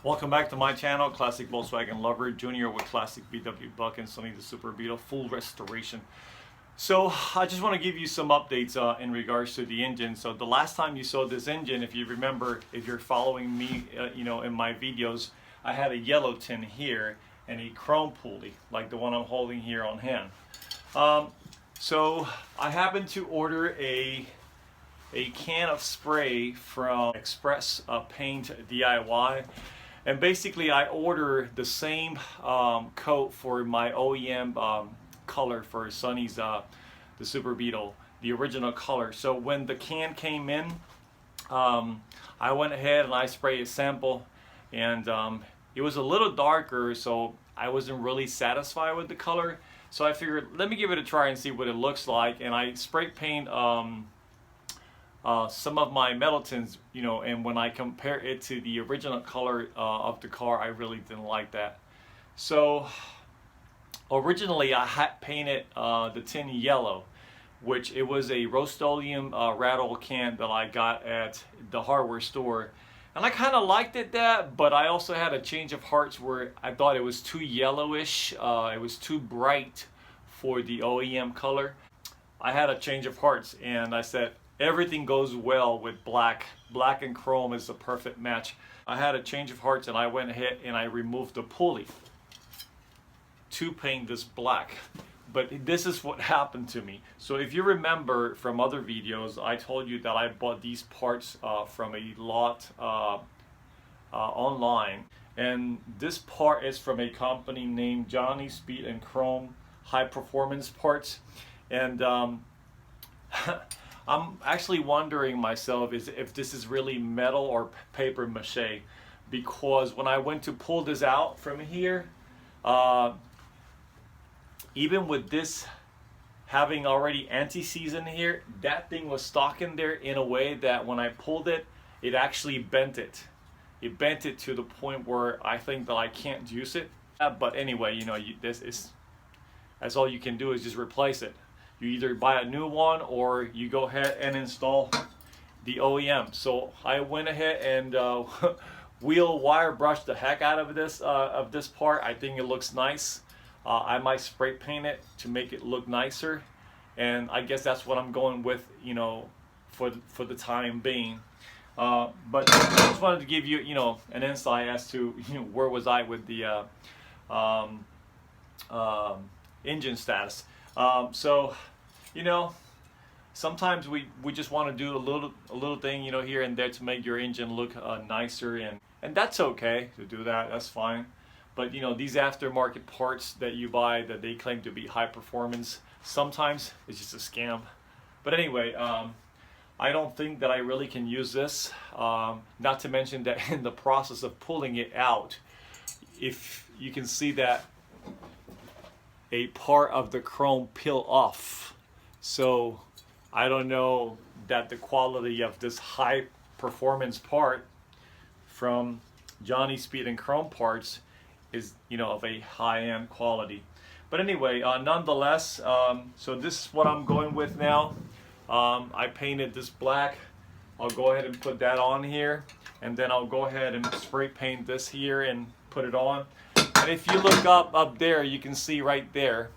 Welcome back to my channel, Classic Volkswagen Lover, Junior with Classic VW Buck and Sonny the Super Beetle, full restoration. So I just want to give you some updates in regards to the engine. So the last time you saw this engine, if you remember, if you're following me, in my videos, I had a yellow tin here and a chrome pulley, like the one I'm holding here on hand. So I happened to order a can of spray from Express Paint DIY. And basically I order the same coat for my OEM color for Sonny's the Super Beetle, the original color. So when the can came in, I went ahead and I sprayed a sample, and it was a little darker, so I wasn't really satisfied with the color. So I figured, let me give it a try and see what it looks like. And I spray paint some of my metal tins, and when I compare it to the original color of the car, I really didn't like that. So originally I had painted the tin yellow, which it was a Rust-Oleum rattle can that I got at the hardware store, and I kind of liked it but I also had a change of hearts where I thought it was too yellowish, it was too bright for the OEM color. I had a change of hearts and I said, everything goes well with black. Black and chrome is the perfect match. I had a change of hearts and I went ahead and I removed the pulley to paint this black. But this is what happened to me. So if you remember from other videos, I told you that I bought these parts from a lot online. And this part is from a company named Johnny Speed and Chrome High Performance Parts. And I'm actually wondering myself if this is really metal or paper mache, because when I went to pull this out from here, even with this having already anti-seize in here, that thing was stuck in there in a way that when I pulled it, it actually bent it. It bent it to the point where I think that I can't use it. But anyway, that's all you can do is just replace it. You either buy a new one or you go ahead and install the OEM. So I went ahead and wheel wire brushed the heck out of this part. I think it looks nice. I might spray paint it to make it look nicer, and I guess that's what I'm going with, for the time being. But I just wanted to give you, an insight as to where was I with the engine status. So sometimes we just want to do a little thing, here and there to make your engine look nicer, and that's okay to do that. That's fine. But these aftermarket parts that you buy that they claim to be high performance, sometimes it's just a scam. But anyway, I don't think that I really can use this. Not to mention that in the process of pulling it out, if you can see that a part of the chrome peel off. So I don't know that the quality of this high performance part from Johnny Speed and Chrome Parts is of a high-end quality. But anyway, nonetheless, so this is what I'm going with now. I painted this black. I'll go ahead and put that on here, and then I'll go ahead and spray paint this here and put it on. And if you look up there, you can see right there,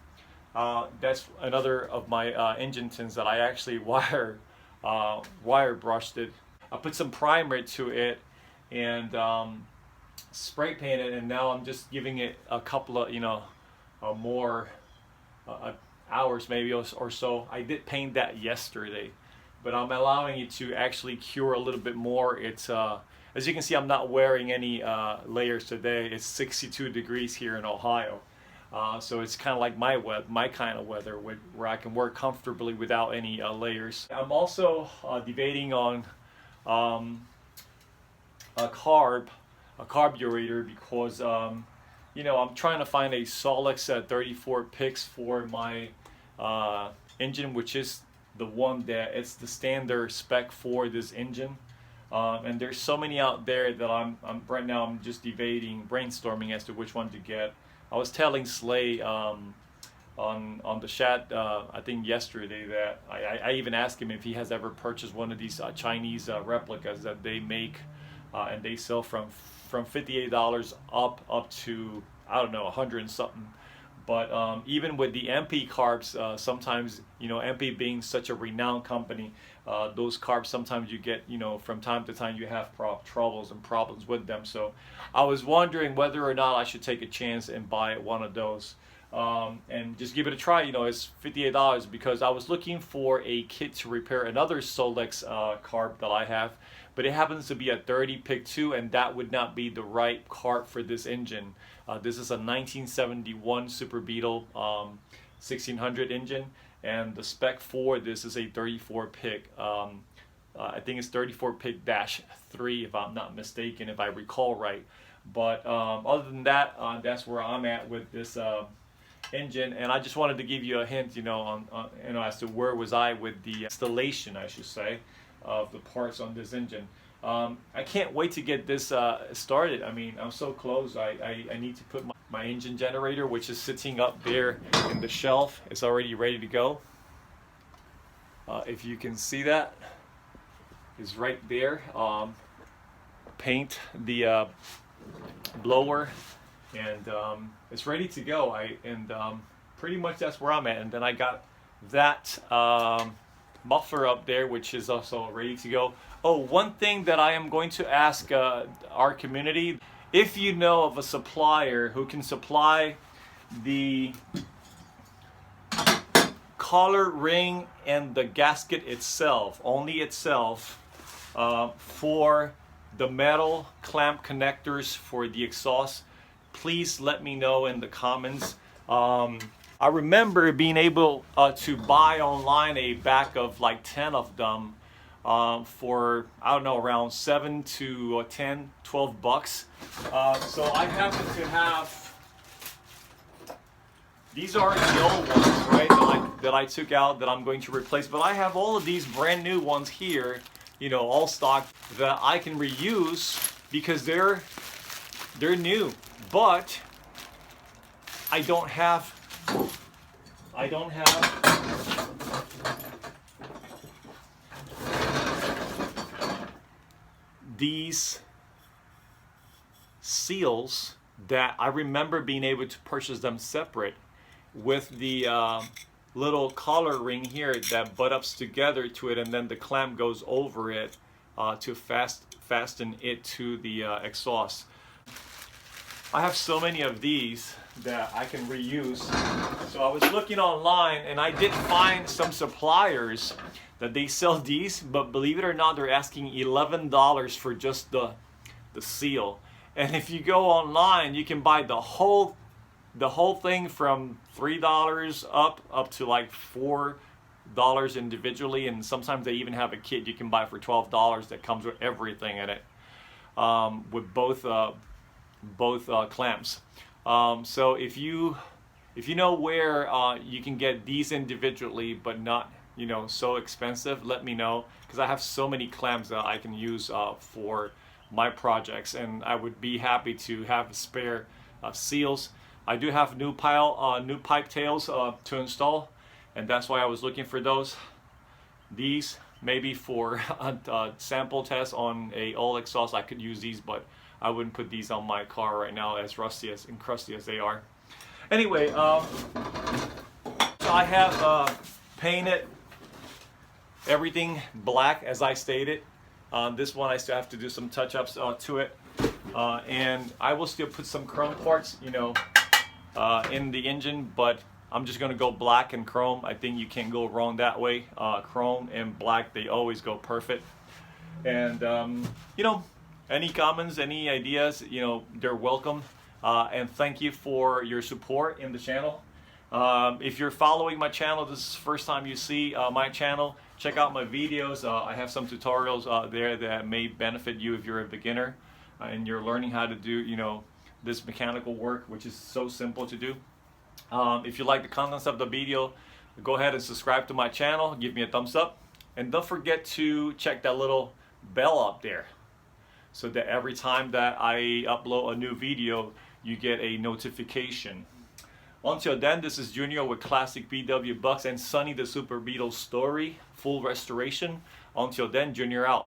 that's another of my engine tins that I actually wire brushed it. I put some primer to it and spray painted, and now I'm just giving it a couple of more hours maybe or so. I did paint that yesterday, but I'm allowing it to actually cure a little bit more. It's as you can see, I'm not wearing any layers today. It's 62 degrees here in Ohio, so it's kind of like my kind of weather where I can work comfortably without any layers. I'm also debating on a carburetor, because I'm trying to find a Solex 34 pix for my engine, which is the one that it's the standard spec for this engine. And there's so many out there that I'm right now I'm just brainstorming as to which one to get. I was telling Slay on the chat I think yesterday that I even asked him if he has ever purchased one of these Chinese replicas that they make and they sell from from $58 up to, I don't know, 100 and something. But even with the MP carbs, sometimes, you know, MP being such a renowned company, those carbs sometimes you get, you know, from time to time you have troubles and problems with them. So I was wondering whether or not I should take a chance and buy one of those and just give it a try. You know, it's $58 because I was looking for a kit to repair another Solex carb that I have, but it happens to be a 30 pick 2, and that would not be the right carb for this engine. This is a 1971 Super Beetle 1600 engine, and the spec for this is a 34 pick. I think it's 34 pick -3 if I'm not mistaken, if I recall right. But other than that, that's where I'm at with this engine, and I just wanted to give you a hint, you know, on you know, as to where was I with the installation, I should say, of the parts on this engine. I can't wait to get this started. I mean, I'm so close. I need to put my engine generator, which is sitting up there in the shelf. It's already ready to go. If you can see that, it's right there. Paint the blower, and it's ready to go. Pretty much that's where I'm at. And then I got that muffler up there, which is also ready to go. Oh, one thing that I am going to ask our community, if you know of a supplier who can supply the collar ring and the gasket itself, only itself, for the metal clamp connectors for the exhaust, please let me know in the comments. I remember being able to buy online a pack of like 10 of them for, I don't know, around 7 to 10, 12 bucks. So I happen to have, these are the old ones, right, that I took out that I'm going to replace, but I have all of these brand new ones here, you know, all stock, that I can reuse because they're new. But I don't have these seals that I remember being able to purchase them separate with the little collar ring here that butt ups together to it, and then the clamp goes over it to fasten it to the exhaust. I have so many of these that I can reuse. So I was looking online, and I did find some suppliers that they sell these, but believe it or not, they're asking $11 for just the seal. And if you go online, you can buy the whole thing from $3 up to like $4 individually, and sometimes they even have a kit you can buy for $12 that comes with everything in it, with both clamps. So if you know where you can get these individually but not, you know, so expensive, let me know, because I have so many clamps that I can use for my projects, and I would be happy to have spare seals. I do have new pipe tails to install, and that's why I was looking for those. These maybe for a sample test on a old exhaust, I could use these, but I wouldn't put these on my car right now, as rusty and crusty as they are. Anyway, so I have painted everything black as I stated. This one I still have to do some touch-ups to it, and I will still put some chrome parts, you know, in the engine, but I'm just gonna go black and chrome. I think you can't go wrong that way. Chrome and black, they always go perfect. And you know, any comments, any ideas, you know, they're welcome. And thank you for your support in the channel. If you're following my channel, this is the first time you see my channel, check out my videos. I have some tutorials there that may benefit you if you're a beginner and you're learning how to do, you know, this mechanical work, which is so simple to do. If you like the contents of the video, go ahead and subscribe to my channel, give me a thumbs up, and don't forget to check that little bell up there, so that every time that I upload a new video, you get a notification. Until then, this is Junior with Classic BW Bucks and Sonny the Super Beetle Story, full restoration. Until then, Junior out.